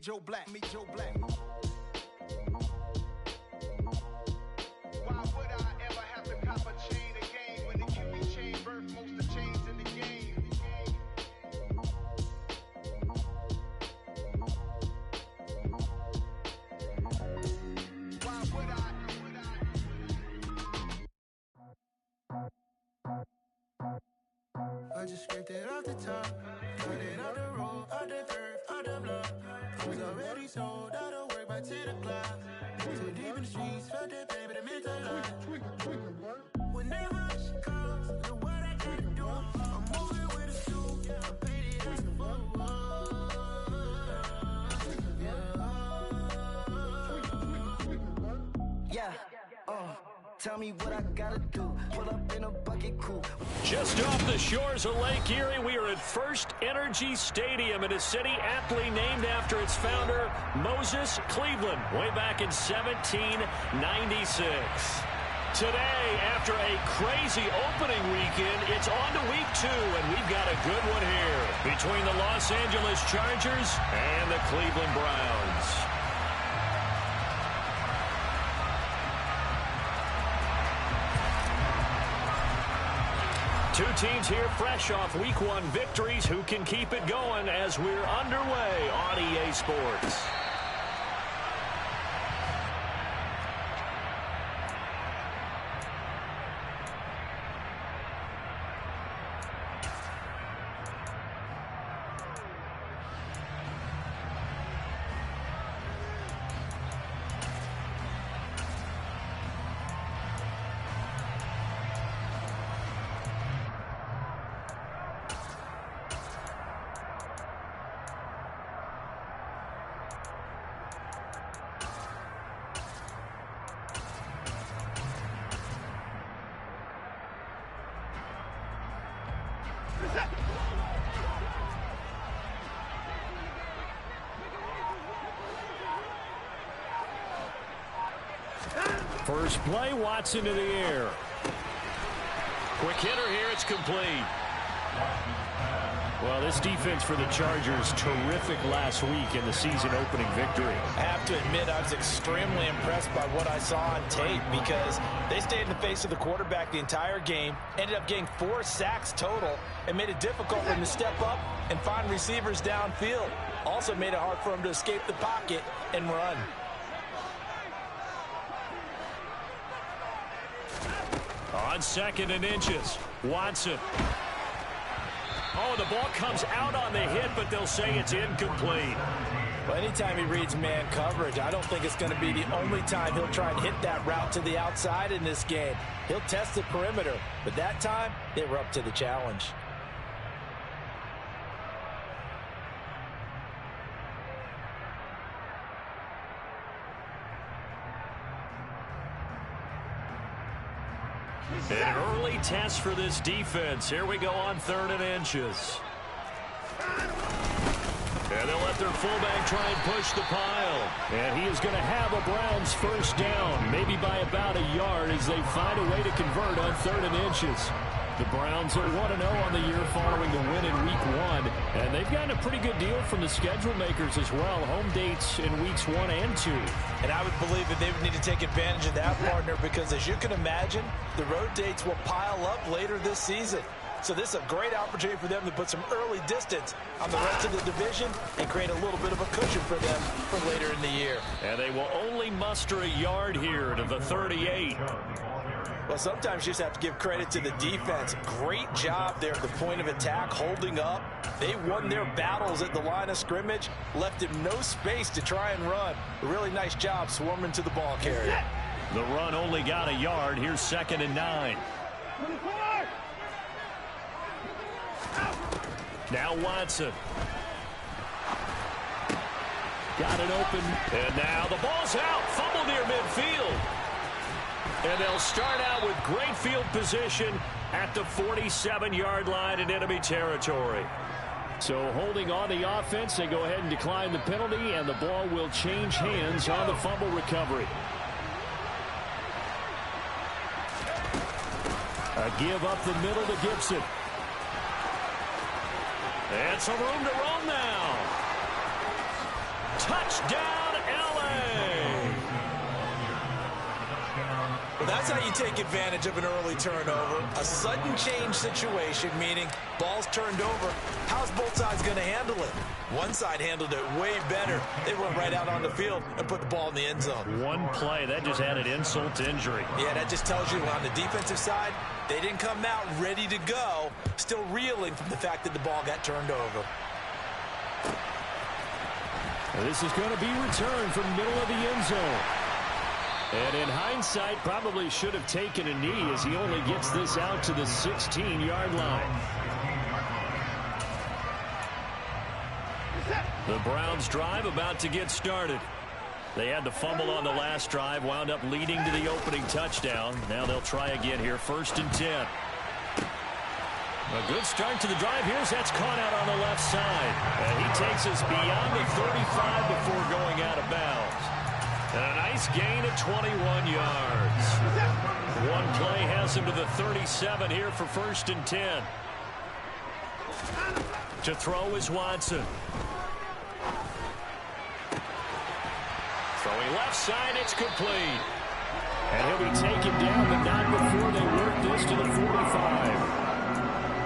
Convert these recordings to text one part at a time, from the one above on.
Joe Black. Why would I ever have to cop a chain again when the QB chain birth most of chains in the game? Why would I just scraped it off the top, cut it off the road, out the dirt, out the block. It was already sold, out of work by 10 o'clock. Too deep in the streets, felt that pain, but it meant a lot. Whenever she calls, know what I gotta do. I'm moving with a suit, I'm painted as the fuck. Yeah, tell me what I gotta do. Pull up in a bucket coupe. Just off the shores of Lake Erie, we are at First Energy Stadium in a city aptly named after its founder, Moses Cleveland, way back in 1796. Today, after a crazy opening weekend, it's on to week 2, and we've got a good one here between the Los Angeles Chargers and the Cleveland Browns. Two teams here fresh off Week 1 victories. Who can keep it going as we're underway on EA Sports? First play, Watson to the air. Quick hitter here, it's complete. Well, this defense for the Chargers, terrific last week in the season-opening victory. I have to admit, I was extremely impressed by what I saw on tape because they stayed in the face of the quarterback the entire game, ended up getting 4 sacks total, and made it difficult for him to step up and find receivers downfield. Also made it hard for him to escape the pocket and run. On 2nd and inches, Watson. Oh, the ball comes out on the hit, but they'll say it's incomplete. Well, anytime he reads man coverage, I don't think it's going to be the only time he'll try and hit that route to the outside in this game. He'll test the perimeter, but that time, they were up to the challenge. An early test for this defense. Here we go on 3rd and inches. And they'll let their fullback try and push the pile. And he is going to have a Browns first down, maybe by about a yard as they find a way to convert on 3rd and inches. The Browns are 1-0 on the year following the win in Week 1. And they've gotten a pretty good deal from the schedule makers as well. Home dates in Weeks 1 and 2. And I would believe that they would need to take advantage of that, partner, because as you can imagine, the road dates will pile up later this season. So this is a great opportunity for them to put some early distance on the rest of the division and create a little bit of a cushion for them for later in the year. And they will only muster a yard here to the 38. Well, sometimes you just have to give credit to the defense. Great job there at the point of attack, holding up. They won their battles at the line of scrimmage, left him no space to try and run. A really nice job swarming to the ball carrier. The run only got a yard. Here's 2nd and 9. Now Watson. Got it open. And now the ball's out. Fumble near midfield. And they'll start out with great field position at the 47-yard line in enemy territory. So holding on the offense, they go ahead and decline the penalty, and the ball will change hands on the fumble recovery. A give up the middle to Gibson. And some room to roam now. Touchdown, L.A. Well, that's how you take advantage of an early turnover. A sudden change situation, meaning ball's turned over. How's both sides going to handle it? One side handled it way better. They went right out on the field and put the ball in the end zone. One play, that just added insult to injury. Yeah, that just tells you on the defensive side, they didn't come out ready to go, still reeling from the fact that the ball got turned over. This is going to be returned from the middle of the end zone. And in hindsight, probably should have taken a knee as he only gets this out to the 16-yard line. The Browns drive about to get started. They had the fumble on the last drive, wound up leading to the opening touchdown. Now they'll try again here, 1st and 10. A good start to the drive. Here's that's caught out on the left side. And he takes us beyond the 35 before going out of bounds. And a nice gain of 21 yards. One play has him to the 37 here for 1st and 10. To throw is Watson. Throwing left side, it's complete. And he'll be taken down, but not before they work this to the 45.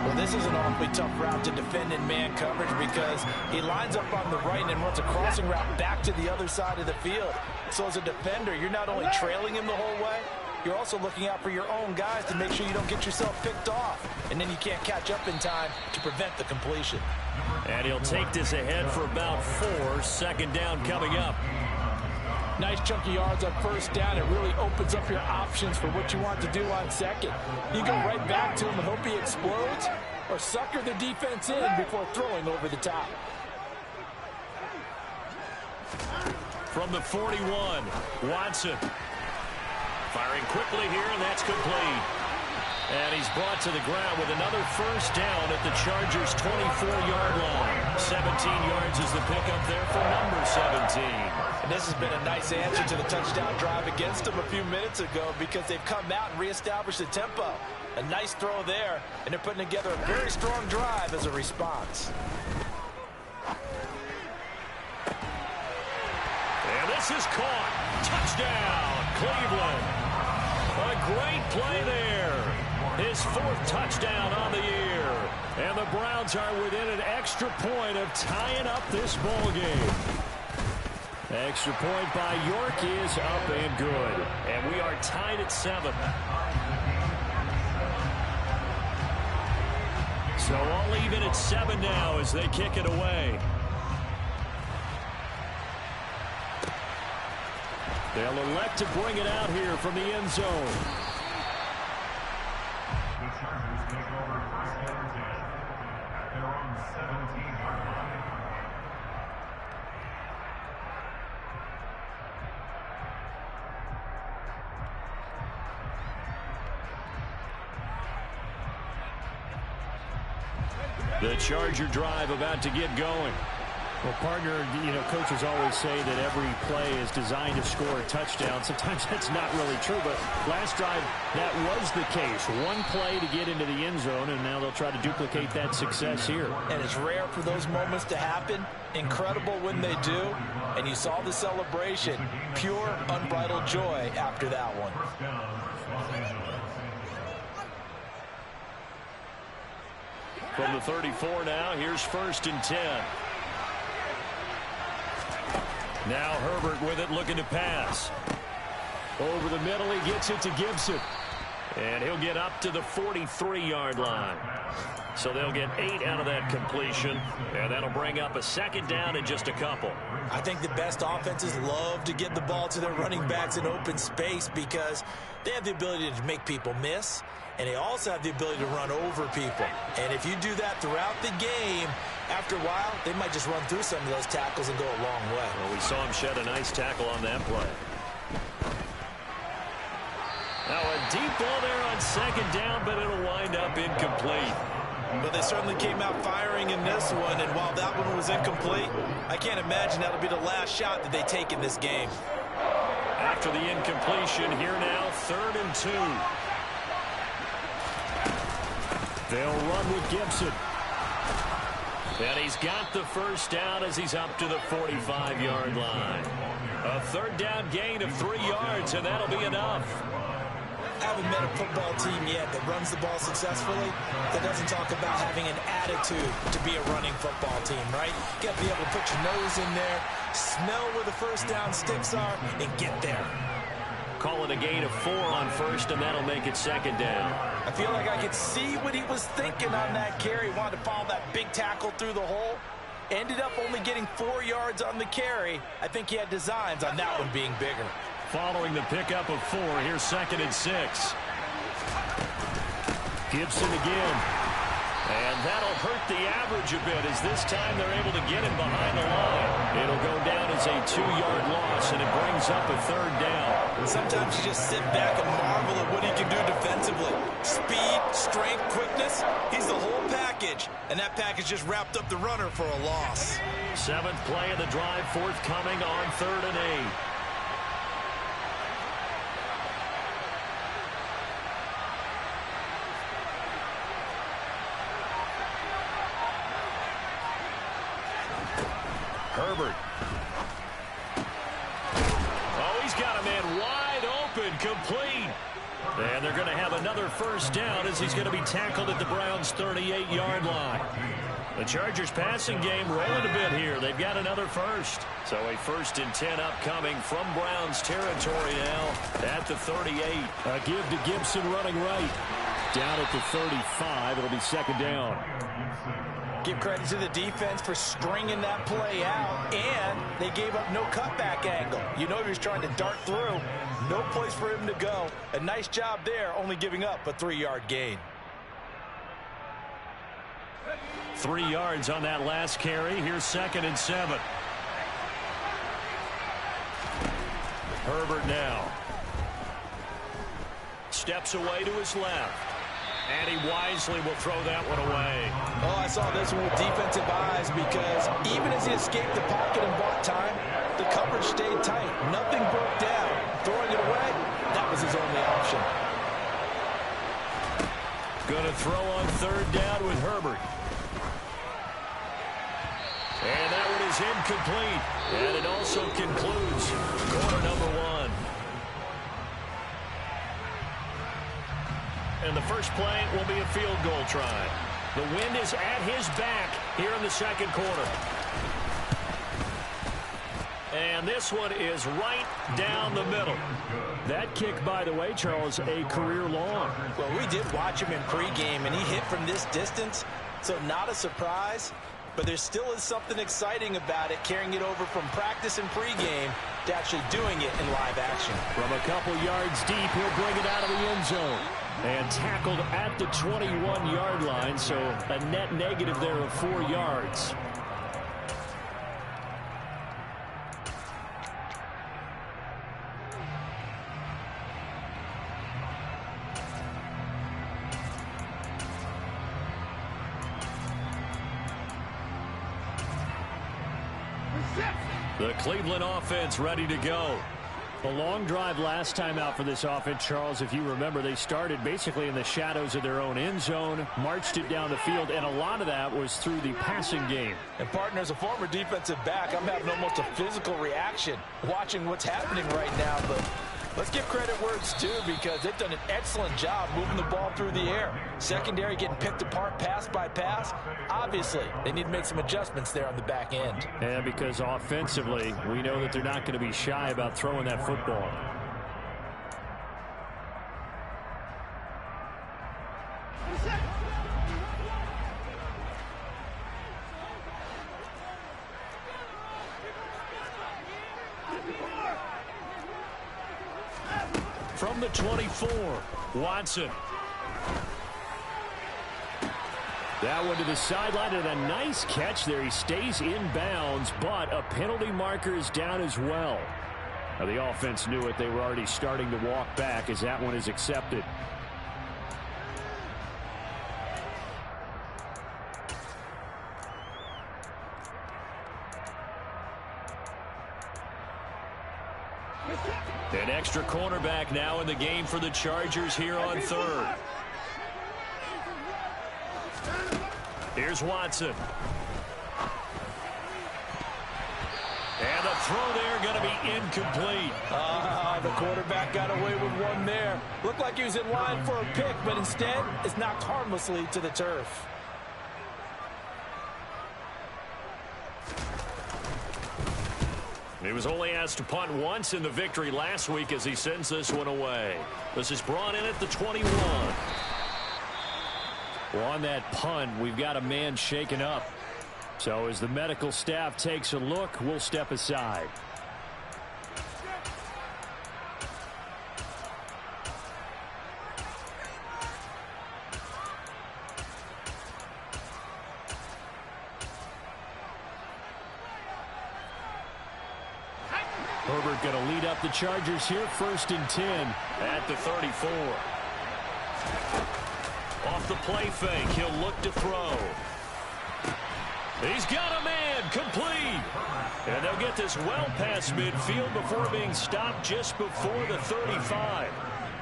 Well, this is an awfully tough route to defend in man coverage because he lines up on the right and then runs a crossing route back to the other side of the field. So as a defender, you're not only trailing him the whole way, you're also looking out for your own guys to make sure you don't get yourself picked off. And then you can't catch up in time to prevent the completion. And he'll take this ahead for about 4. 2nd down coming up. Nice chunky yards on 1st down. It really opens up your options for what you want to do on 2nd. You go right back to him and hope he explodes, or sucker the defense in before throwing over the top. From the 41, Watson. Firing quickly here, and that's complete. And he's brought to the ground with another 1st down at the Chargers' 24-yard line. 17 yards is the pickup there for number 17. And this has been a nice answer to the touchdown drive against them a few minutes ago because they've come out and reestablished the tempo. A nice throw there, and they're putting together a very strong drive as a response. And this is caught. Touchdown, Cleveland. A great play there. His 4th touchdown on the year. And the Browns are within an extra point of tying up this ball game. Extra point by York is up and good. And we are tied at 7. So all even at 7 now as they kick it away. They'll elect to bring it out here from the end zone. The Charger drive about to get going. Well, partner, coaches always say that every play is designed to score a touchdown. Sometimes that's not really true, but last drive, that was the case. One play to get into the end zone, and now they'll try to duplicate that success here. And it's rare for those moments to happen. Incredible when they do. And you saw the celebration. Pure, unbridled joy after that one. From the 34 now, here's 1st and 10. Now Herbert with it, looking to pass. Over the middle, he gets it to Gibson. And he'll get up to the 43-yard line. So they'll get 8 out of that completion. And that'll bring up a 2nd down and just a couple. I think the best offenses love to get the ball to their running backs in open space because they have the ability to make people miss. And they also have the ability to run over people. And if you do that throughout the game, after a while, they might just run through some of those tackles and go a long way. Well, we saw him shed a nice tackle on that play. Now a deep ball there on 2nd down, but it'll wind up incomplete. But they certainly came out firing in this one, and while that one was incomplete, I can't imagine that'll be the last shot that they take in this game. After the incompletion, here now, 3rd and 2. They'll run with Gibson. And he's got the first down as he's up to the 45-yard line. A third down gain of 3 yards, and that'll be enough. I haven't met a football team yet that runs the ball successfully that doesn't talk about having an attitude to be a running football team, right? You got to be able to put your nose in there, smell where the first down sticks are, and get there. Call it a gain of 4 on first, and that'll make it second down. I feel like I could see what he was thinking on that carry. Wanted to follow that big tackle through the hole. Ended up only getting 4 yards on the carry. I think he had designs on that one being bigger. Following the pickup of 4, here's 2nd and 6. Gibson again. And that'll hurt the average a bit as this time they're able to get him behind the line. It'll go down as a 2-yard loss, and it brings up a 3rd down. Sometimes you just sit back and marvel at what he can do defensively. Speed, strength, quickness, he's the whole package. And that package just wrapped up the runner for a loss. 7th play of the drive forthcoming on 3rd and 8. Herbert. Oh, he's got a man wide open, complete. And they're going to have another first down as he's going to be tackled at the Browns' 38-yard line. The Chargers passing game rolling a bit here. They've got another first. So a 1st and 10 upcoming from Browns territory now at the 38. A give to Gibson running right. Down at the 35, it'll be 2nd down. Give credit to the defense for stringing that play out, and they gave up no cutback angle. You know he was trying to dart through. No place for him to go. A nice job there, only giving up a 3-yard gain. 3 yards on that last carry. Here's 2nd and 7. Herbert now. Steps away to his left. And he wisely will throw that one away. Oh, I saw this one with defensive eyes because even as he escaped the pocket and bought time, the coverage stayed tight. Nothing broke down. Throwing it away, that was his only option. Going to throw on 3rd down with Herbert. And that one is incomplete. And it also concludes quarter number 1. And the first play will be a field goal try. The wind is at his back here in the 2nd quarter. And this one is right down the middle. That kick, by the way, Charles, a career long. Well, we did watch him in pregame, and he hit from this distance, so not a surprise. But there still is something exciting about it, carrying it over from practice and pregame to actually doing it in live action. From a couple yards deep, he'll bring it out of the end zone. And tackled at the 21-yard line, so a net negative there of 4 yards. The Cleveland offense ready to go. A long drive last time out for this offense, Charles. If you remember, they started basically in the shadows of their own end zone, marched it down the field, and a lot of that was through the passing game. And, partner, as a former defensive back, I'm having almost a physical reaction watching what's happening right now. But let's give credit where it's due because they've done an excellent job moving the ball through the air. Secondary getting picked apart pass by pass. Obviously, they need to make some adjustments there on the back end. Yeah, because offensively, we know that they're not going to be shy about throwing that football. From the 24, Watson. That one to the sideline, and a nice catch there. He stays in bounds, but a penalty marker is down as well. Now, the offense knew it. They were already starting to walk back as that one is accepted. An extra cornerback now in the game for the Chargers here on 3rd. Here's Watson. throw there going to be incomplete. The quarterback got away with one there. Looked like he was in line for a pick, but instead it's knocked harmlessly to the turf. He was only asked to punt once in the victory last week as he sends this one away. This is brought in at the 21. Well, on that punt, we've got a man shaken up. So as the medical staff takes a look, we'll step aside. Herbert going to lead up the Chargers here, 1st and 10. At the 34. Off the play fake, he'll look to throw. He's got a man, complete. And they'll get this well past midfield before being stopped just before the 35.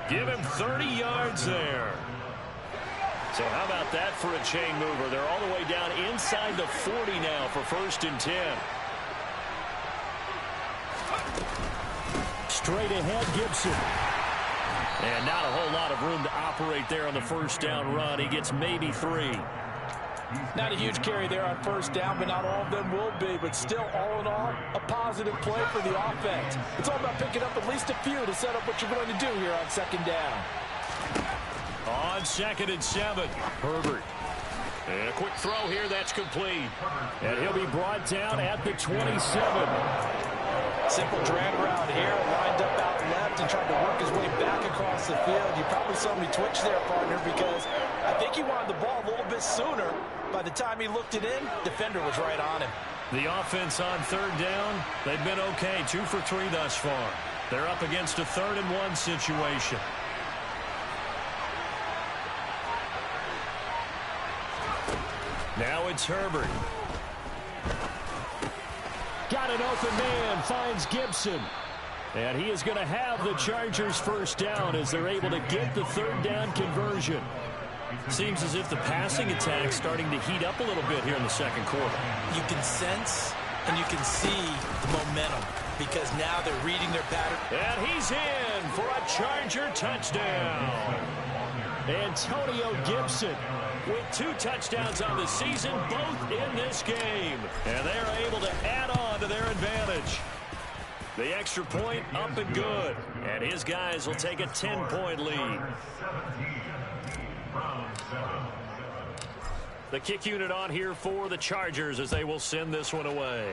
Give him 30 yards there. So how about that for a chain mover? They're all the way down inside the 40 now for 1st and 10. Straight ahead, Gibson. And not a whole lot of room to operate there on the 1st down run. He gets maybe 3. Not a huge carry there on 1st down, but not all of them will be. But still, all in all, a positive play for the offense. It's all about picking up at least a few to set up what you're going to do here on 2nd down. On 2nd and 7, Herbert. And a quick throw here, that's complete. And he'll be brought down at the 27. Simple drag route here, lined up out left and tried to work his way back across the field. You probably saw me twitch there, partner, because I think he wanted the ball a little bit sooner. By the time he looked it in, defender was right on him. The offense on 3rd down, they've been okay, 2 for 3 thus far. They're up against a 3rd and 1 situation. Now it's Herbert. Got an open man, finds Gibson. And he is going to have the Chargers 1st down as they're able to get the 3rd down conversion. Seems as if the passing attack's starting to heat up a little bit here in the 2nd quarter. You can sense and you can see the momentum because now they're reading their pattern. And he's in for a Charger touchdown. Antonio Gibson with 2 touchdowns on the season, both in this game. And they're able to add on to their advantage. The extra point up and good. And his guys will take a 10-point lead. The kick unit on here for the Chargers as they will send this one away.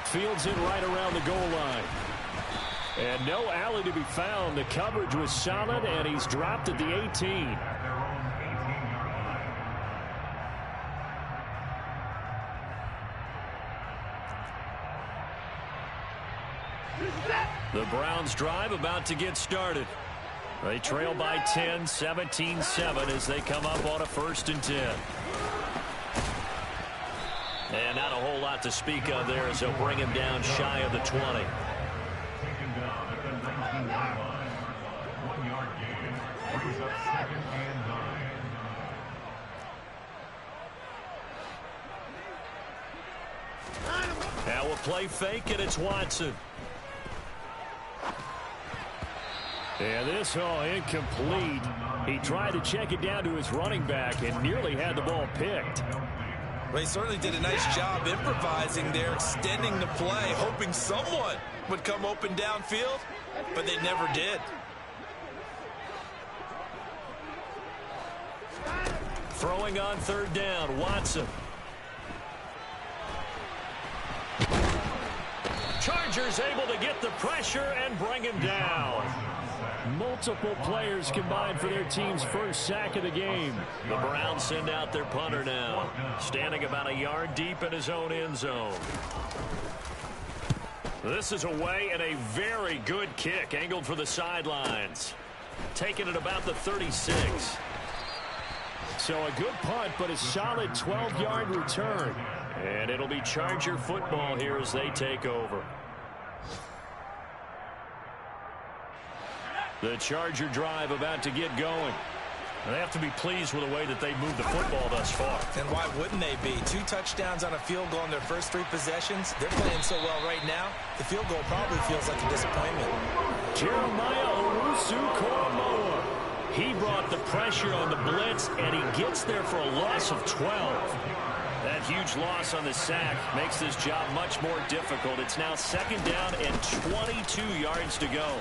Fields in right around the goal line. And no alley to be found. The coverage was solid, and he's dropped at the 18. The Browns drive about to get started. They trail by 10, 17-7 as they come up on a 1st and 10. And not a whole lot to speak of there as they'll bring him down shy of the 20. Now we'll play fake, and it's Watson. And this, incomplete. He tried to check it down to his running back and nearly had the ball picked. Well, he certainly did a nice job improvising there, extending the play, hoping someone would come open downfield, but they never did. Throwing on 3rd down, Watson. Chargers able to get the pressure and bring him down. Multiple players combined for their team's 1st sack of the game. The Browns send out their punter now, standing about a yard deep in his own end zone. This is away and a very good kick, angled for the sidelines. Taking it about the 36. So a good punt, but a solid 12-yard return. And it'll be Charger football here as they take over. The Charger drive about to get going. They have to be pleased with the way that they moved the football thus far. And why wouldn't they be? 2 touchdowns on a field goal in their first 3 possessions. They're playing so well right now, the field goal probably feels like a disappointment. Jeremiah Owusu-Koramoah. He brought the pressure on the blitz, and he gets there for a loss of 12. That huge loss on the sack makes this job much more difficult. It's now 2nd down and 22 yards to go.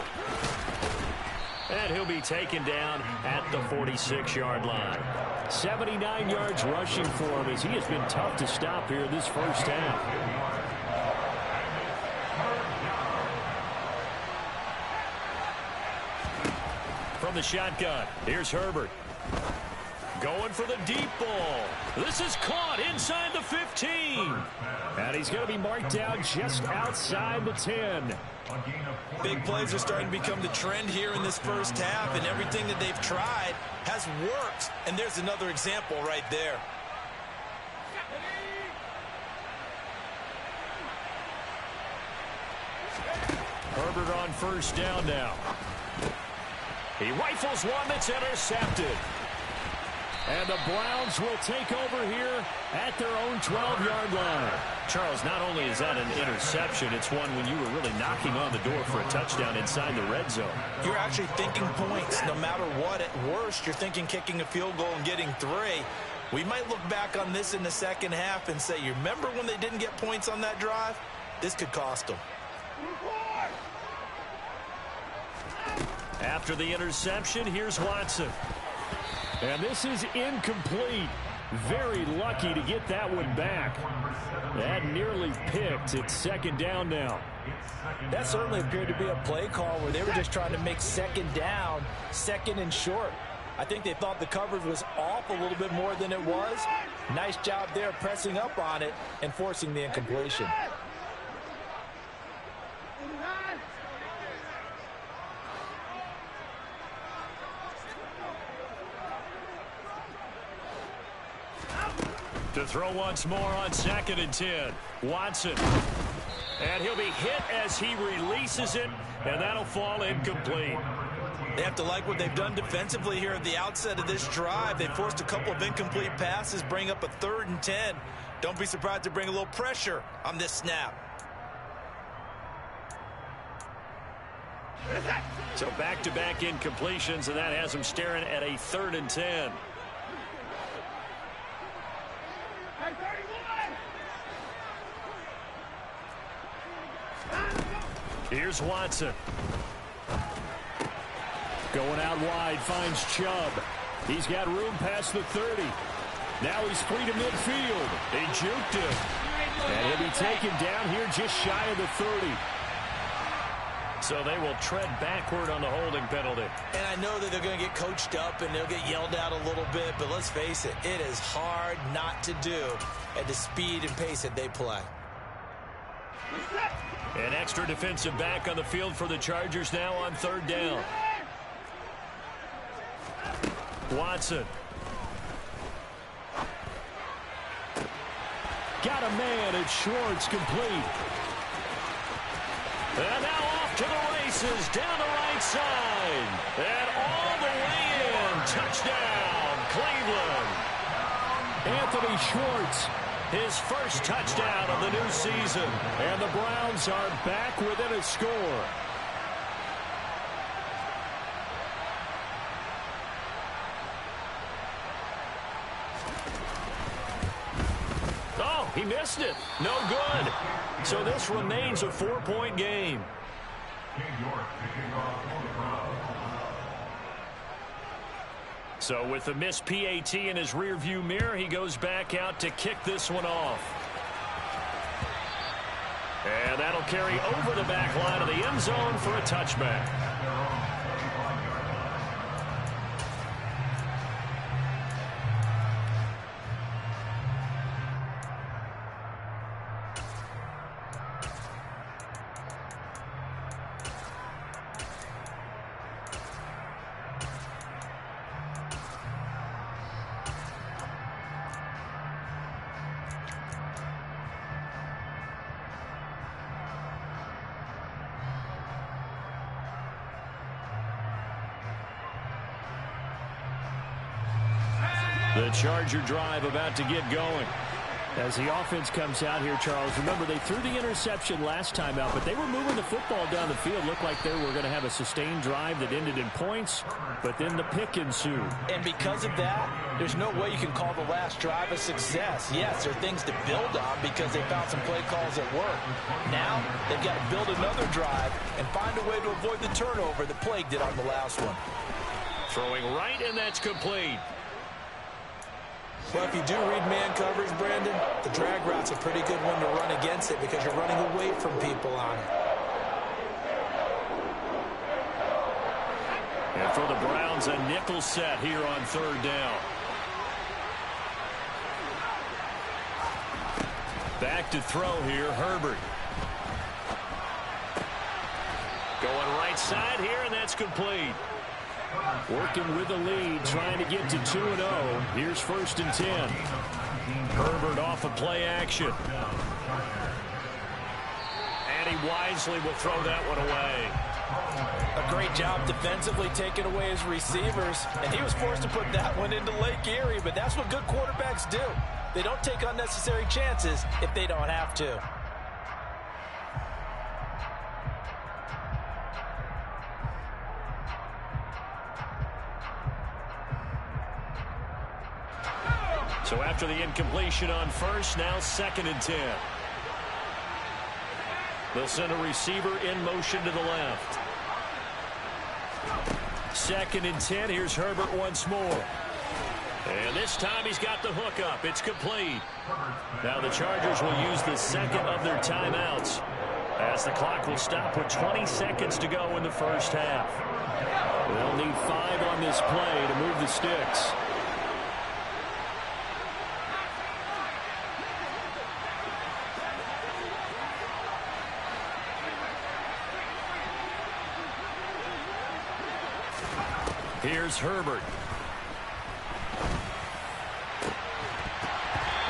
And he'll be taken down at the 46-yard line. 79 yards rushing for him as he has been tough to stop here in this first half. From the shotgun, here's Herbert. Going for the deep ball. This is caught inside the 15. And he's going to be marked down just outside the 10. Big plays are starting to become the trend here in this first half, and everything that they've tried has worked. And there's another example right there. Herbert on first down now. He rifles one that's intercepted. And the Browns will take over here at their own 12-yard line. Charles, not only is that an interception, it's one when you were really knocking on the door for a touchdown inside the red zone. You're actually thinking points. No matter what, at worst, you're thinking kicking a field goal and getting 3. We might look back on this in the second half and say, you remember when they didn't get points on that drive? This could cost them. After the interception, here's Watson. And this is incomplete. Very lucky to get that one back. That nearly picked. It's 2nd down now. That certainly appeared to be a play call where they were just trying to make 2nd down, 2nd and short. I think they thought the coverage was off a little bit more than it was. Nice job there pressing up on it and forcing the incompletion. To throw once more on 2nd and 10. Watson. And he'll be hit as he releases it, and that'll fall incomplete. They have to like what they've done defensively here at the outset of this drive. They forced a couple of incomplete passes, bring up a 3rd and 10. Don't be surprised to bring a little pressure on this snap. So back-to-back incompletions, and that has them staring at a 3rd and 10. Here's Watson. Going out wide, finds Chubb. He's got room past the 30. Now he's free to midfield. They juked him. And he'll be taken down here just shy of the 30. So they will tread backward on the holding penalty. And I know that they're going to get coached up and they'll get yelled at a little bit, but let's face it, it is hard not to do at the speed and pace that they play. An extra defensive back on the field for the Chargers now on 3rd down. Watson. Got a man at Schwartz, complete. And now off to the races, down the right side. And all the way in. Touchdown, Cleveland. Anthony Schwartz, his first touchdown of the new season. And the Browns are back within a score. Oh, he missed it. No good. So this remains a 4-point game. So with the missed PAT in his rearview mirror, he goes back out to kick this one off. And that'll carry over the back line of the end zone for a touchback. The Charger drive about to get going. As the offense comes out here, Charles, remember they threw the interception last time out, but they were moving the football down the field. Looked like they were going to have a sustained drive that ended in points, but then the pick ensued. And because of that, there's no way you can call the last drive a success. Yes, there are things to build on because they found some play calls that work. Now, they've got to build another drive and find a way to avoid the turnover that plagued it on the last one. Throwing right, and that's complete. Well, if you do read man coverage, Brandon, the drag route's a pretty good one to run against it because you're running away from people on it. And for the Browns, a nickel set here on third down. Back to throw here, Herbert. Going right side here, and that's complete. Working with the lead, trying to get to 2-0. Here's 1st and 10. Herbert off of play action. And he wisely will throw that one away. A great job defensively taking away his receivers, and he was forced to put that one into Lake Erie, but that's what good quarterbacks do. They don't take unnecessary chances if they don't have to. So after the incompletion on first, now 2nd and 10. They'll send a receiver in motion to the left. 2nd and 10. Here's Herbert once more. And this time he's got the hook up. It's complete. Now the Chargers will use the 2nd of their timeouts as the clock will stop with 20 seconds to go in the first half. They'll need 5 on this play to move the sticks. Here's Herbert.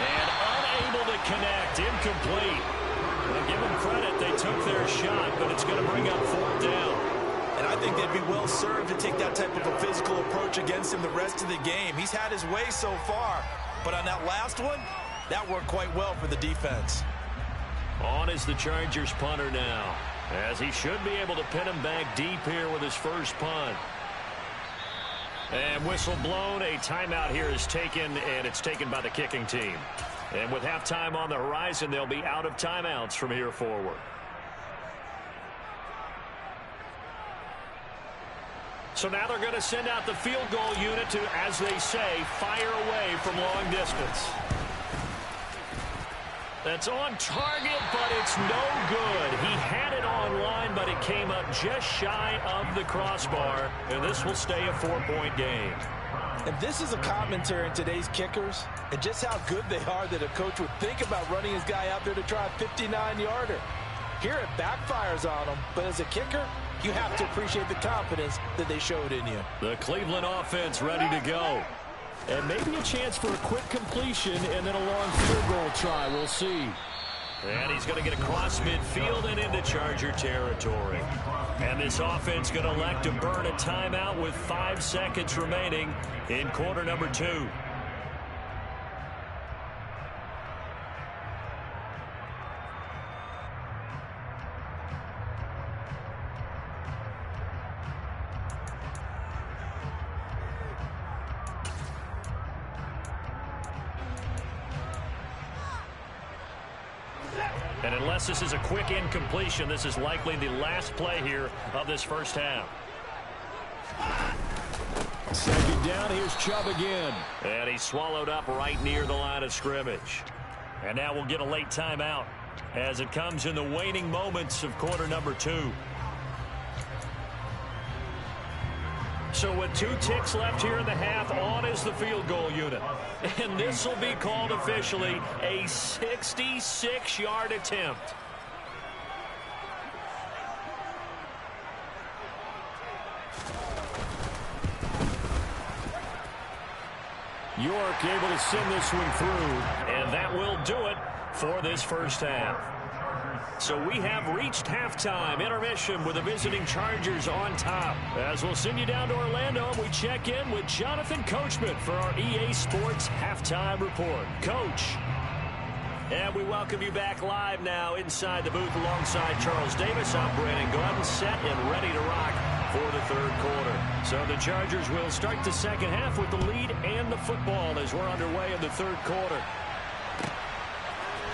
And unable to connect. Incomplete. Well, give them credit. They took their shot, but it's going to bring up 4th down. And I think they'd be well served to take that type of a physical approach against him the rest of the game. He's had his way so far, but on that last one, that worked quite well for the defense. On is the Chargers punter now, as he should be able to pin him back deep here with his first punt. And whistle blown. A timeout here is taken, and it's taken by the kicking team. And with halftime on the horizon, they'll be out of timeouts from here forward. So now they're going to send out the field goal unit to, as they say, fire away from long distance. That's on target, but it's no good. He had it on line, but it came up just shy of the crossbar, and this will stay a 4-point game. And this is a commentary on today's kickers and just how good they are that a coach would think about running his guy out there to try a 59-yarder. Here it backfires on him, but as a kicker, you have to appreciate the confidence that they showed in you. The Cleveland offense ready to go. And maybe a chance for a quick completion and then a long field goal try. We'll see. And he's going to get across midfield and into Charger territory. And this offense going to elect to burn a timeout with 5 seconds remaining in quarter number 2. And unless this is a quick incompletion, this is likely the last play here of this first half. 2nd down, here's Chubb again. And he's swallowed up right near the line of scrimmage. And now we'll get a late timeout as it comes in the waning moments of quarter number 2. So with 2 ticks left here in the half, on is the field goal unit. And this will be called officially a 66-yard attempt. York able to send this one through, and that will do it for this first half. So we have reached halftime. Intermission with the visiting Chargers on top. As we'll send you down to Orlando, and we check in with Jonathan Coachman for our EA Sports Halftime Report. Coach. And we welcome you back live now inside the booth alongside Charles Davis. I'm Brandon Gordon, set and ready to rock for the third quarter. So the Chargers will start the second half with the lead and the football as we're underway in the third quarter.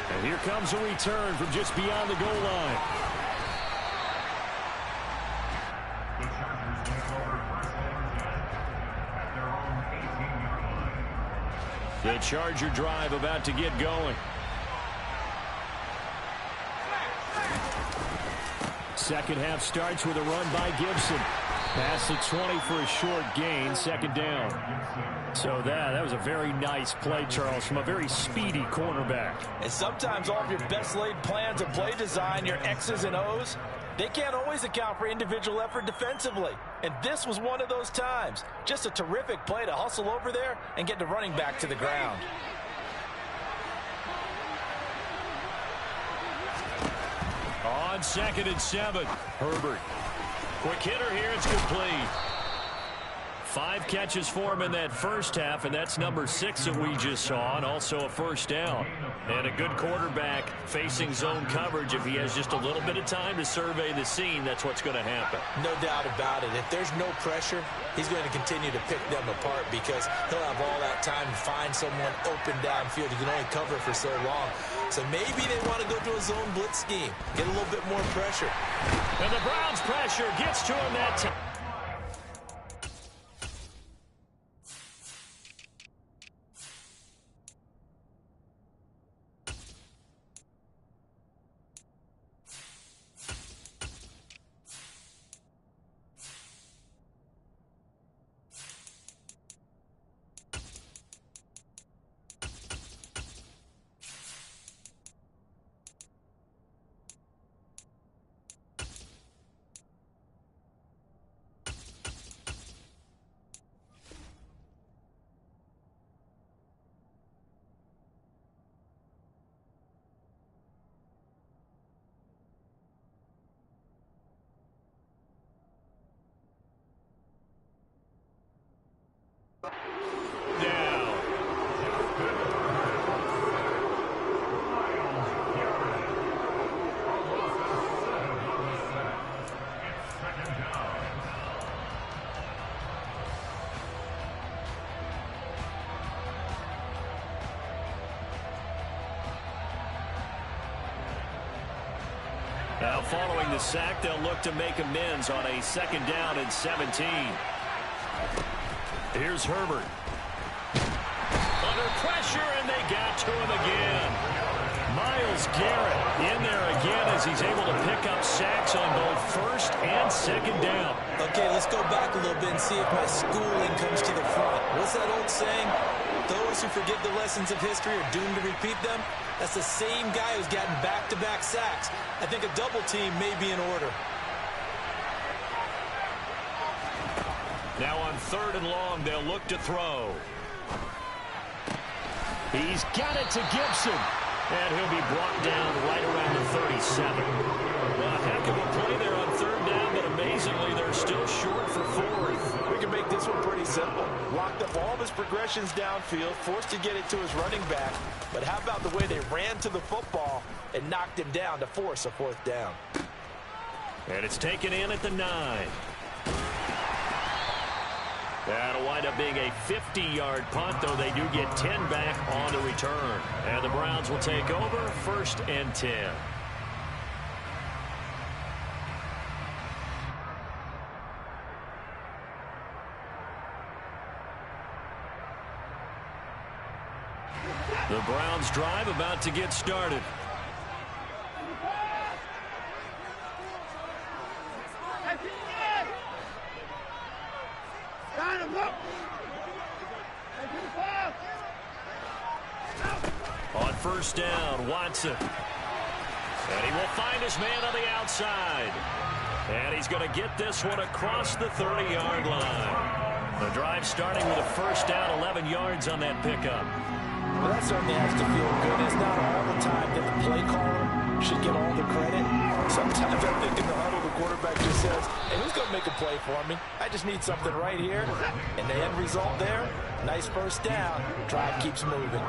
And here comes a return from just beyond the goal line. The Chargers take over first and 10 at their own 18-yard line. The Charger drive about to get going. Second half starts with a run by Gibson. Past the 20 for a short gain, second down. So that was a very nice play, Charles, from a very speedy cornerback. And sometimes all of your best laid plans of play design, your X's and O's, they can't always account for individual effort defensively. And this was one of those times. Just a terrific play to hustle over there and get the running back to the ground. On 2nd and 7, Herbert. Quick hitter here, it's complete. 5 catches for him in that first half, and that's number 6 that we just saw, and also a first down. And a good quarterback facing zone coverage. If he has just a little bit of time to survey the scene, that's what's going to happen. No doubt about it. If there's no pressure, he's going to continue to pick them apart because he'll have all that time to find someone open downfield. He can only cover for so long. So maybe they want to go to a zone blitz scheme, get a little bit more pressure. And the Browns' pressure gets to him that time. Now following the sack, they'll look to make amends on a 2nd down and 17. Here's Herbert. Under pressure, and they got to him again. Myles Garrett in there again as he's able to pick up sacks on both 1st and 2nd down. Okay, let's go back a little bit and see if my schooling comes to the front. What's that old saying? Those who forget the lessons of history are doomed to repeat them. That's the same guy who's gotten back-to-back sacks. I think a double team may be in order. Now on 3rd and long, they'll look to throw. He's got it to Gibson. And he'll be brought down right around the 37. Well, a heck of a play there on 3rd down, but amazingly, they're still short for 4th. We can make this one pretty simple. Locked up all of his progressions downfield, forced to get it to his running back. But how about the way they ran to the football and knocked him down to force a 4th down? And it's taken in at the 9. That'll wind up being a 50-yard punt, though they do get 10 back on the return. And the Browns will take over 1st and 10. The Browns drive about to get started. On 1st down, Watson. And he will find his man on the outside. And he's going to get this one across the 30-yard line. The drive starting with a 1st down, 11 yards on that pickup. Well, that certainly has to feel good. It's not all the time that the play caller should get all the credit. Sometimes I think in the huddle, the quarterback just says, hey, who's going to make a play for me? I just need something right here. And the end result there, nice first down. Drive keeps moving.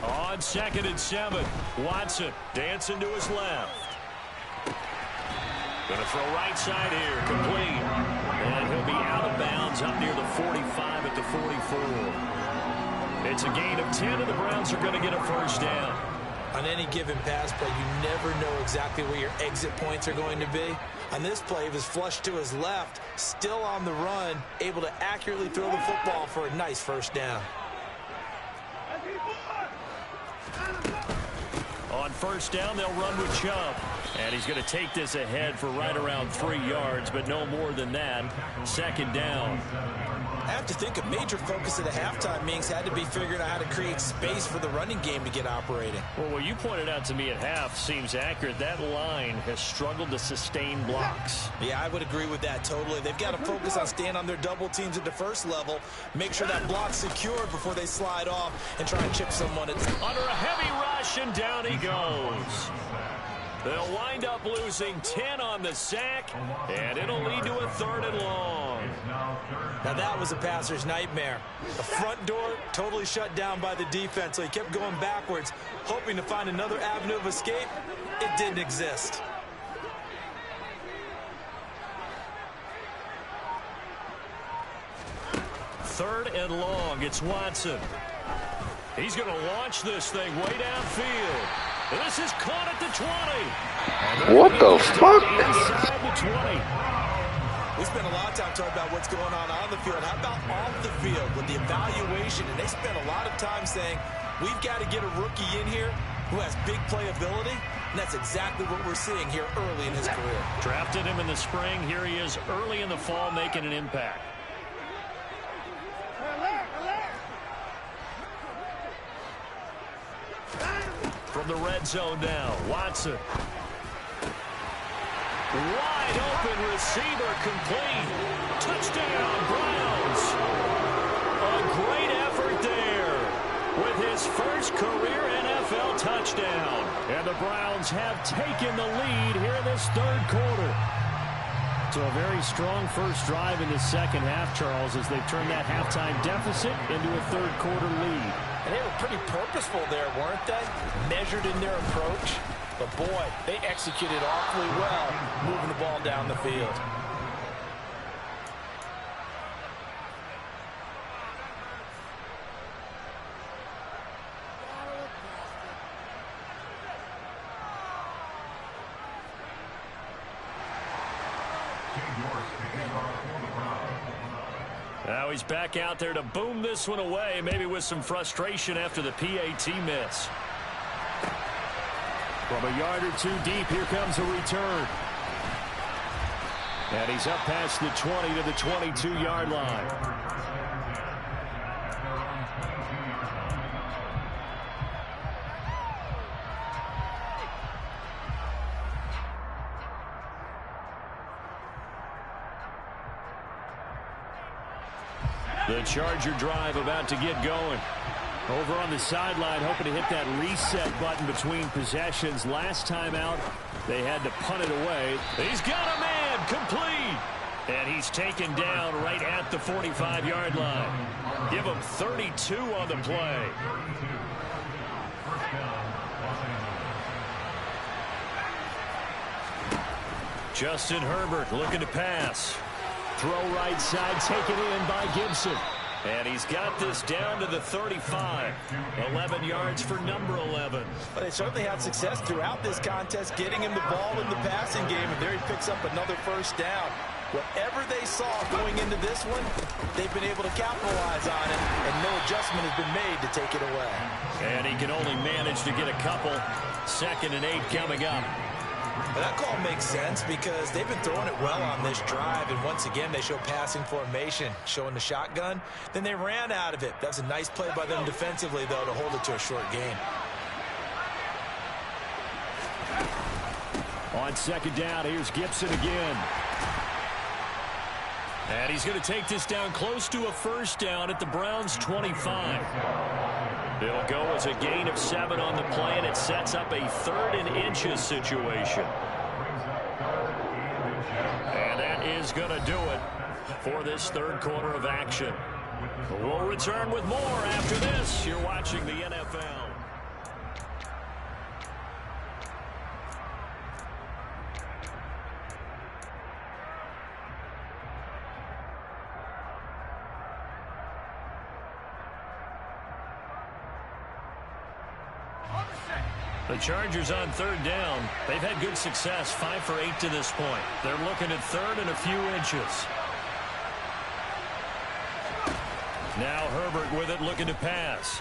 On 2nd and 7, Watson dancing to his left. Going to throw right side here, complete. And he'll be out of bounds up near the 45 at the 44. It's a gain of 10, and the Browns are going to get a first down. On any given pass play, you never know exactly where your exit points are going to be. On this play, he was flushed to his left, still on the run, able to accurately throw the football for a nice first down. On first down, they'll run with Chubb. And he's going to take this ahead for right around 3 yards, but no more than that. 2nd down. I have to think a major focus of the halftime meetings had to be figuring out how to create space for the running game to get operating. Well, what you pointed out to me at half seems accurate. That line has struggled to sustain blocks. Yeah, I would agree with that totally. They've got to focus on staying on their double teams at the first level, make sure that block's secured before they slide off and try and chip someone. Under a heavy rush, and down he goes. They'll wind up losing 10 on the sack, and it'll lead to a 3rd and long. Now that was a passer's nightmare. The front door totally shut down by the defense, so he kept going backwards, hoping to find another avenue of escape. It didn't exist. Third and long. It's Watson. He's going to launch this thing way downfield. This is caught at the 20. What the fuck? Inside the 20. We spent a lot of time talking about what's going on the field. How about off the field with the evaluation? And they spent a lot of time saying, we've got to get a rookie in here who has big playability. And that's exactly what we're seeing here early in his career. Drafted him in the spring. Here he is early in the fall making an impact. From the red zone now, Watson. Wide open receiver, complete. Touchdown, Browns. A great effort there with his first career NFL touchdown. And the Browns have taken the lead here in this 3rd quarter. So a very strong first drive in the 2nd half, Charles, as they've turned that halftime deficit into a 3rd quarter lead. And they were pretty purposeful there, weren't they? Measured in their approach. But, boy, they executed awfully well moving the ball down the field. Now he's back out there to boom this one away, maybe with some frustration after the PAT miss. From a yard or 2 deep, here comes a return. And he's up past the 20 to the 22-yard line. The Charger drive about to get going. Over on the sideline, hoping to hit that reset button between possessions. Last time out, they had to punt it away. He's got a man, complete. And he's taken down right at the 45-yard line. Give him 32 on the play. Justin Herbert looking to pass. Throw right side, taken in by Gibson. And he's got this down to the 35. 11 yards for number 11. But they certainly had success throughout this contest, getting him the ball in the passing game. And there he picks up another first down. Whatever they saw going into this one, they've been able to capitalize on it, and no adjustment has been made to take it away. And he can only manage to get a couple. 2nd and 8 coming up. Well, that call makes sense because they've been throwing it well on this drive, and once again they show passing formation, showing the shotgun. Then they ran out of it. That's a nice play by them defensively, though, to hold it to a short game. On second down, here's Gibson again. And he's going to take this down close to a first down at the Browns' 25. It'll go as a gain of 7 on the play, and it sets up a 3rd and inches situation. And that is going to do it for this third quarter of action. We'll return with more after this. You're watching the NFL. The Chargers on third down. They've had good success, 5 for 8 to this point. They're looking at 3rd and a few inches. Now Herbert with it, looking to pass.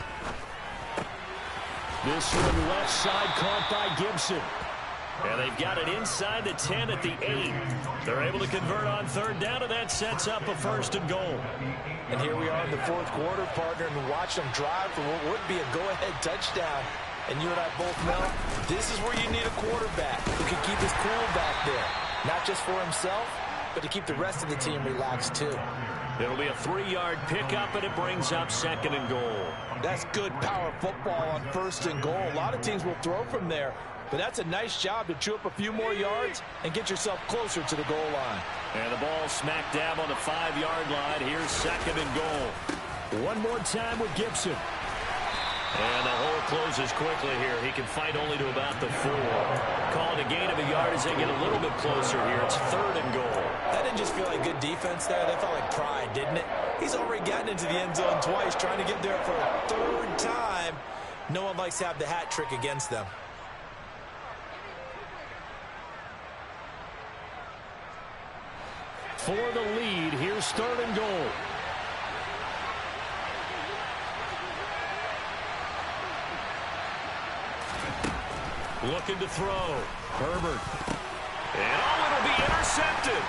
This one left side caught by Gibson. And they've got it inside the 10 at the 8. They're able to convert on third down, and that sets up a 1st and goal. And here we are in the 4th quarter, partner, and watch them drive for what would be a go-ahead touchdown. And you and I both know this is where you need a quarterback who can keep his cool back there. Not just for himself, but to keep the rest of the team relaxed too. It'll be a 3-yard pickup, and it brings up 2nd and goal. That's good power football on 1st and goal. A lot of teams will throw from there, but that's a nice job to chew up a few more yards and get yourself closer to the goal line. And the ball smack dab on the 5-yard line. Here's 2nd and goal. One more time with Gibson. And the hole closes quickly here. He can fight only to about the 4. Call it a gain of a yard as they get a little bit closer here. It's 3rd and goal. That didn't just feel like good defense there. That felt like pride, didn't it? He's already gotten into the end zone twice, trying to get there for a 3rd time. No one likes to have the hat trick against them. For the lead, here's 3rd and goal. Looking to throw. Herbert. And it'll be intercepted.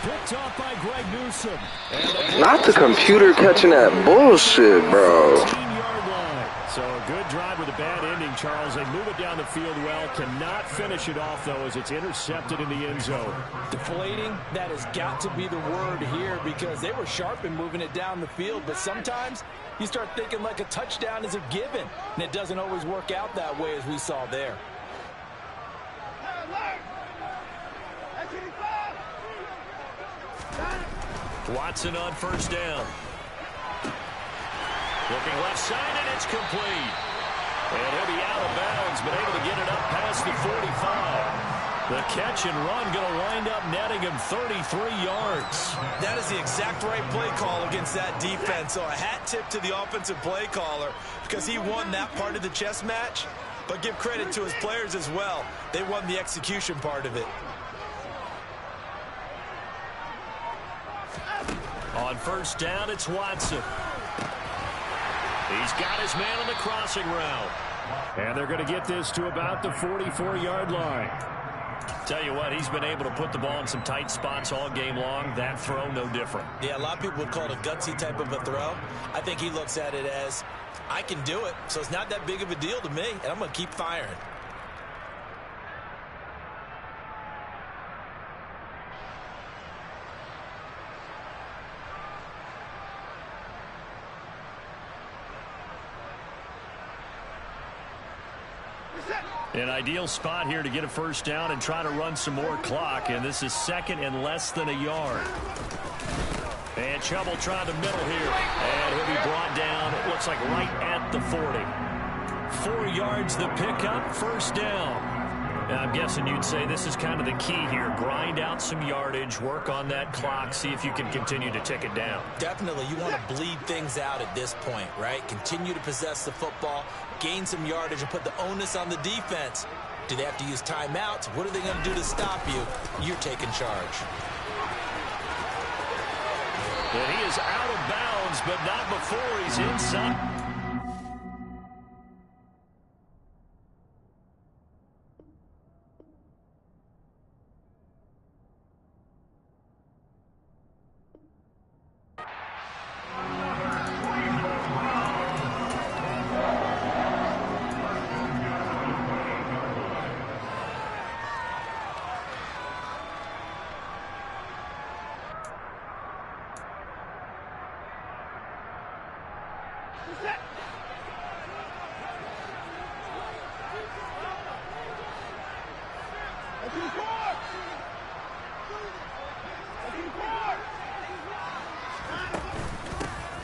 Picked off by Greg Newsome. Not the computer catching that bullshit, bro. 15-yard line. So a good drive with a bad ending, Charles. They move it down the field well. Cannot finish it off, though, as it's intercepted in the end zone. Deflating, that has got to be the word here because they were sharp in moving it down the field, but sometimes you start thinking like a touchdown is a given, and it doesn't always work out that way as we saw there. Watson on 1st down. Looking left side, and it's complete. And he'll be out of bounds, but able to get it up past the 45. The catch and run going to wind up netting him 33 yards. That is the exact right play call against that defense. So a hat tip to the offensive play caller because he won that part of the chess match. But give credit to his players as well. They won the execution part of it. On 1st down, it's Watson. He's got his man on the crossing route. And they're going to get this to about the 44-yard line. Tell you what, he's been able to put the ball in some tight spots all game long. That throw, no different. Yeah, a lot of people would call it a gutsy type of a throw. I think he looks at it as, I can do it, so it's not that big of a deal to me, and I'm going to keep firing. An ideal spot here to get a 1st down and try to run some more clock, and this is 2nd and less than a yard. And Chubb trying the middle here, and he'll be brought down, it looks like right at the 40. 4 yards the pickup, 1st down. Now, I'm guessing you'd say this is kind of the key here. Grind out some yardage, work on that clock, see if you can continue to tick it down. Definitely, you want to bleed things out at this point, right? Continue to possess the football, gain some yardage, and put the onus on the defense. Do they have to use timeouts? What are they going to do to stop you? You're taking charge. And he is out of bounds, but not before he's inside.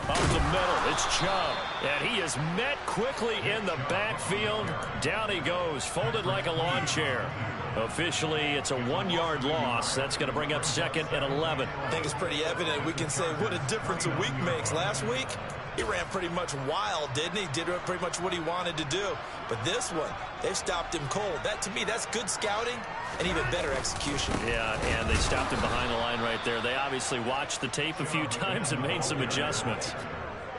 Up the middle, it's Chubb. And he is met quickly in the backfield. Down he goes, folded like a lawn chair. Officially, it's a 1-yard loss. That's going to bring up 2nd and 11. I think it's pretty evident. We can say what a difference a week makes. Last week, he ran pretty much wild, didn't he? Did pretty much what he wanted to do. But this one, they've stopped him cold. That, to me, that's good scouting and even better execution. Yeah, and they stopped him behind the line right there. They obviously watched the tape a few times and made some adjustments.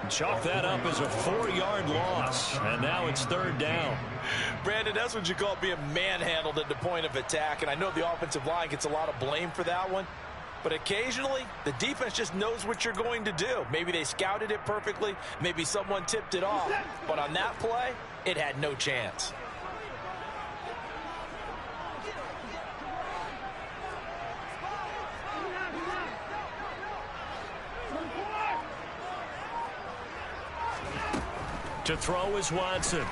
Chalk that up as a 4-yard loss, and now it's 3rd down. Brandon, that's what you call being manhandled at the point of attack, and I know the offensive line gets a lot of blame for that one, but occasionally the defense just knows what you're going to do. Maybe they scouted it perfectly, maybe someone tipped it off, but on that play, it had no chance. To throw is Watson.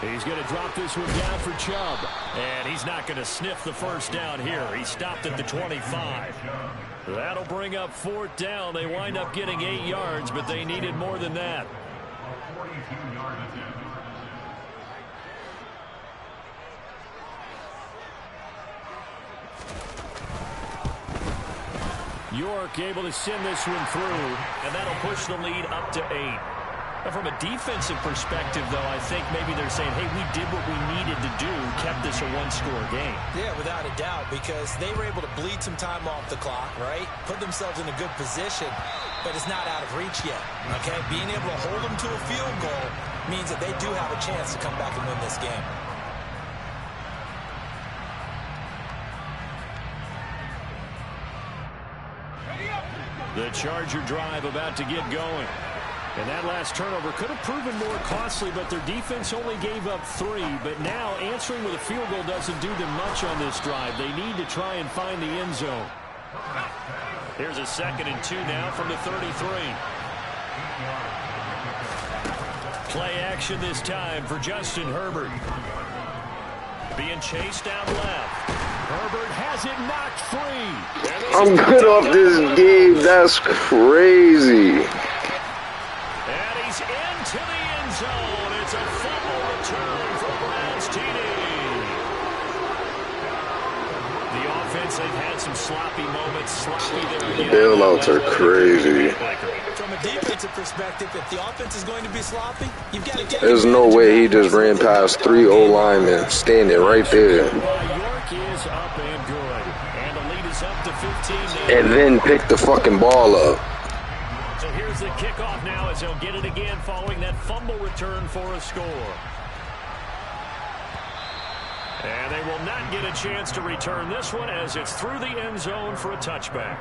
He's going to drop this one down for Chubb. And he's not going to sniff the first down here. He stopped at the 25. That'll bring up 4th down. They wind up getting 8 yards, but they needed more than that. York able to send this one through, and that'll push the lead up to 8. Now, from a defensive perspective, though, I think maybe they're saying, hey, we did what we needed to do, kept this a 1-score game. Yeah, without a doubt, because they were able to bleed some time off the clock, right? Put themselves in a good position, but it's not out of reach yet, okay? Being able to hold them to a field goal means that they do have a chance to come back and win this game. The Charger drive about to get going. And that last turnover could have proven more costly, but their defense only gave up 3. But now answering with a field goal doesn't do them much on this drive. They need to try and find the end zone. Here's a 2nd and 2 now from the 33. Play action this time for Justin Herbert. Being chased out left. Herbert has it knocked free. I'm good off this game. That's crazy. And he's into the end zone. It's a fumble return for the Browns TD. The offense, they've had some sloppy moments. Sloppy there again. Bailouts are crazy. From a defensive perspective, if the offense is going to be sloppy, you've got to get... There's no way he just ran past 3 O-linemen standing right there. York is up and good. And the lead is up to 15 now. And then pick the fucking ball up. So here's the kickoff now as he'll get it again following that fumble return for a score. And they will not get a chance to return this one as it's through the end zone for a touchback.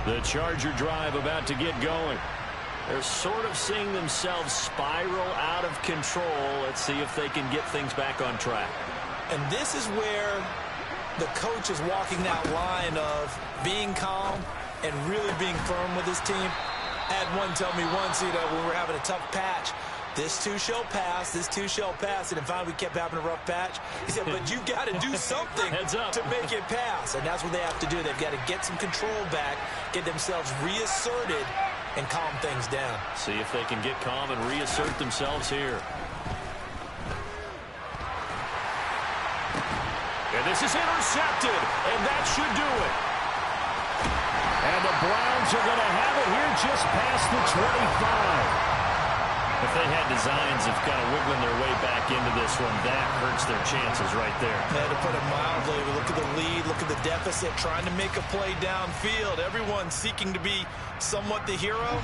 The Charger drive about to get going. They're sort of seeing themselves spiral out of control. Let's see if they can get things back on track. And this is where the coach is walking that line of being calm and really being firm with his team. I had one tell me once, when we were having a tough patch, this too shall pass, this too shall pass. And then finally we kept having a rough patch. He said, but you got to do something to make it pass. And that's what they have to do. They've got to get some control back, get themselves reasserted, and calm things down. See if they can get calm and reassert themselves here. And this is intercepted, and that should do it. And the Browns are going to have it here just past the 25. If they had designs of kind of wiggling their way back into this one, that hurts their chances right there. Yeah, to put it mildly, look at the lead, look at the deficit, trying to make a play downfield. Everyone seeking to be somewhat the hero.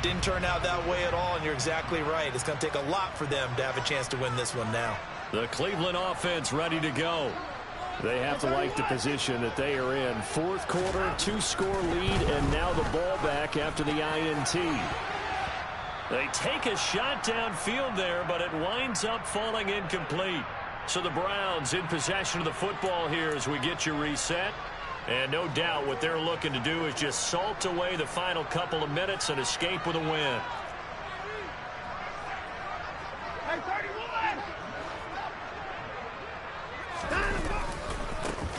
Didn't turn out that way at all, and you're exactly right. It's going to take a lot for them to have a chance to win this one now. The Cleveland offense ready to go. They have to like the position that they are in. Fourth quarter, 2-score lead, and now the ball back after the INT. They take a shot downfield there, but it winds up falling incomplete. So the Browns in possession of the football here as we get you reset. And no doubt what they're looking to do is just salt away the final couple of minutes and escape with a win.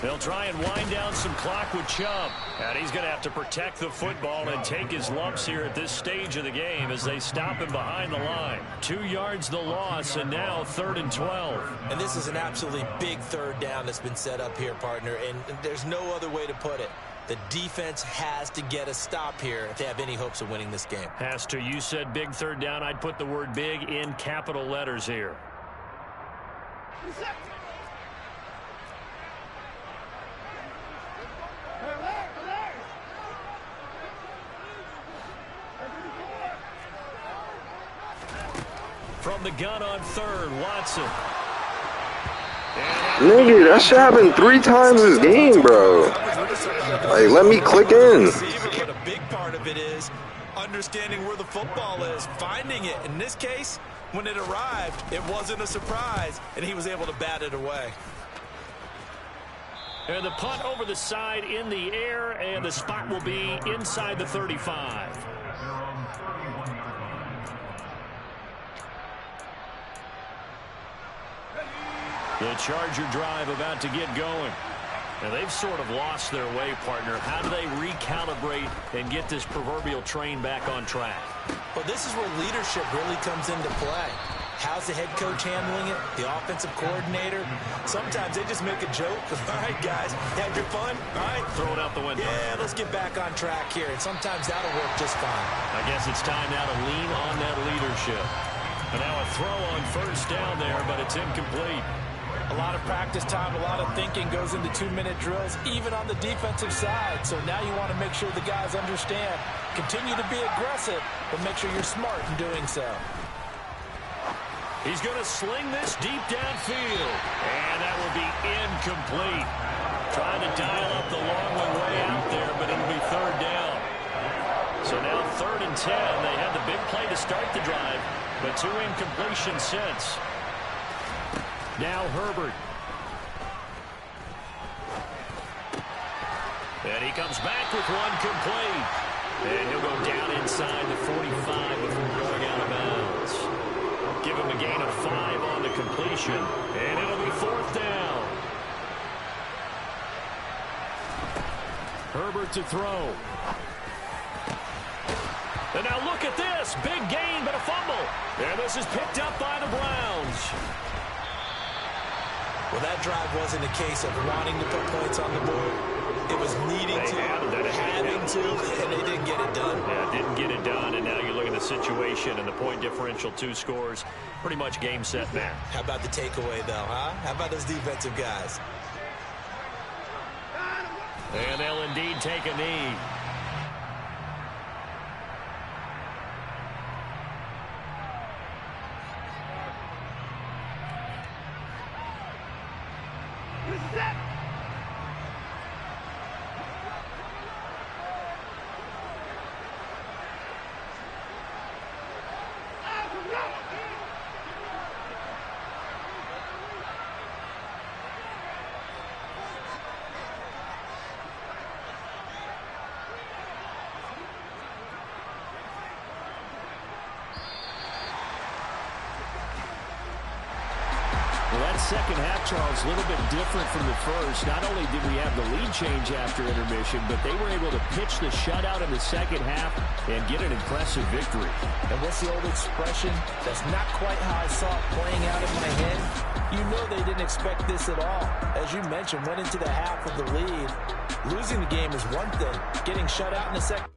They'll try and wind down some clock with Chubb. And he's going to have to protect the football and take his lumps here at this stage of the game as they stop him behind the line. 2 yards the loss, and now 3rd and 12. And this is an absolutely big third down that's been set up here, partner, and there's no other way to put it. The defense has to get a stop here if they have any hopes of winning this game. Has to. You said big third down. I'd put the word big in capital letters here. From the gun on 3rd, Watson. Nigga, that shit happened 3 times this game, bro. Like, let me click in. But a big part of it is understanding where the football is, finding it. In this case, when it arrived, it wasn't a surprise, and he was able to bat it away. And the punt over the side in the air, and the spot will be inside the 35. The Charger drive about to get going. Now they've sort of lost their way, partner. How do they recalibrate and get this proverbial train back on track? Well, this is where leadership really comes into play. How's the head coach handling it? The offensive coordinator? Sometimes they just make a joke. All right, guys, had your fun? All right. Throw it out the window. Yeah, let's get back on track here. And sometimes that'll work just fine. I guess it's time now to lean on that leadership. And now a throw on 1st down there, but it's incomplete. A lot of practice time, a lot of thinking goes into 2-minute drills, even on the defensive side. So now you want to make sure the guys understand. Continue to be aggressive, but make sure you're smart in doing so. He's going to sling this deep downfield. And that will be incomplete. Trying to dial up the long way out there, but it'll be 3rd down. So now 3rd and 10. They had the big play to start the drive, but 2 incompletions since. Now Herbert. And he comes back with one complete. And he'll go down inside the 45 before going out of bounds. Give him a gain of 5 on the completion. And it'll be 4th down. Herbert to throw. And now look at this. Big gain, but a fumble. And this is picked up by the Browns. Well, that drive wasn't a case of wanting to put points on the board. It was needing to, having to, and they didn't get it done. Yeah, didn't get it done, and now you look at the situation and the point differential, 2 scores, pretty much game, set, match. How about the takeaway, though, huh? How about those defensive guys? And they'll indeed take a knee. Well, that second half, Charles, a little bit different from the first. Not only did we have the lead change after intermission, but they were able to pitch the shutout in the second half and get an impressive victory. And what's the old expression? That's not quite how I saw it playing out in my head. You know they didn't expect this at all. As you mentioned, went into the half with the lead. Losing the game is one thing. Getting shut out in the second